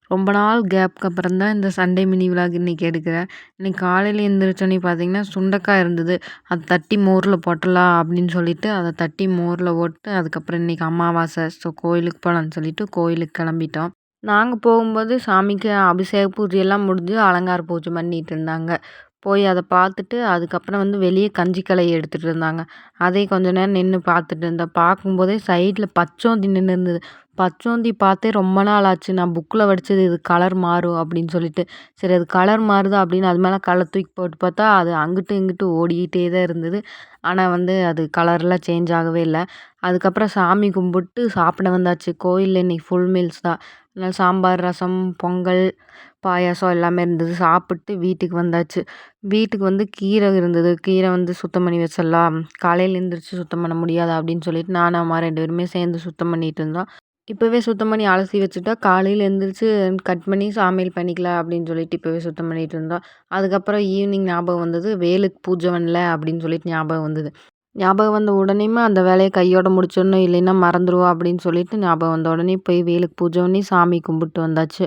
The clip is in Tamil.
ரொம்ப நாள் கேப்க்கு அப்புறம் தான் இந்த சண்டே மினி விலாக் இன்னைக்கு எடுக்கிறேன். இன்னைக்கு காலையில எந்திரிச்சோனே பார்த்தீங்கன்னா, சுண்டைக்காய் இருந்தது. அத தட்டி மோர்ல போட்டுறலாம் அப்படின்னு சொல்லிட்டு, அத தட்டி மோர்ல போட்டு, அதுக்கப்புறம் இன்னைக்கு அமாவாசை. ஸோ கோயிலுக்கு போலான்னு சொல்லிட்டு கோயிலுக்கு கிளம்பிட்டோம். நாங்க போகும்போது சாமிக்கு அபிஷேக பூஜையெல்லாம் முடிஞ்சு அலங்கார பூஜை பண்ணிட்டு இருந்தாங்க. போய் அத பார்த்துட்டு, அதுக்கப்புறம் வெளிய கஞ்சி கலைய எடுத்துட்டு இருந்தாங்க. அதையும் கொஞ்ச நேரம் நின்னு பார்த்துட்டு இருந்தேன். பார்க்கும்போதே சைடுல பச்சோந்தி நின்னு இருந்தது. பச்சோந்தி பார்த்தே ரொம்ப நாள் ஆச்சு. நான் புக்ல படிச்சது இது கலர் மாறும் அப்படின்னு சொல்லிட்டு. சரி அது கலர் மாறுதா அப்படின்னு அது மேல கல்ல தூக்கி போட்டு பார்த்தா, அது அங்கிட்டும் இங்கிட்டும் ஓடிக்கிட்டே தான் இருந்தது. ஆனா அது கலர்லாம் சேஞ்ச் ஆகவே இல்ல. அதுக்கப்புறம் சாமி கும்பிட்டு சாப்பிட வந்தாச்சு. கோயில்ல இன்னைக்கு ஃபுல் மீல்ஸ் தான். அதனால சாம்பார், ரசம், பொங்கல், பாயாசம் எல்லாமே இருந்தது. சாப்பிட்டு வீட்டுக்கு வந்தாச்சு. வீட்டுக்கு கீரை இருந்தது. கீரை சுத்தம் பண்ணி வச்சிடலாம். காலையில எந்திரிச்சு சுத்தம் பண்ண முடியாது அப்படின்னு சொல்லிட்டு நானும் அம்மா 2 பேருமே சேர்ந்து சுத்தம் பண்ணிட்டு இருந்தோம். இப்பவே சுத்தம் பண்ணி அலசி வச்சுட்டா, காலையில எந்திரிச்சு கட் பண்ணி சமையல் பண்ணிக்கலாம் அப்படின்னு சொல்லிட்டு இப்பவே சுத்தம் பண்ணிட்டு இருந்தோம். அதுக்கப்புறம் ஈவினிங் ஞாபகம் வந்தது, வேலுக்கு பூஜை பண்ணல அப்படின்னு சொல்லிட்டு ஞாபகம் வந்தது. ஞாபகம் வந்த உடனேயுமே அந்த வேலைய கையோட முடிச்சிடணும், இல்லைன்னா மறந்துருவோம் அப்படின்னு சொல்லிட்டு ஞாபகம் வந்த உடனே போய் வேலுக்கு பூஜை பண்ணி சாமி கும்பிட்டு வந்தாச்சு.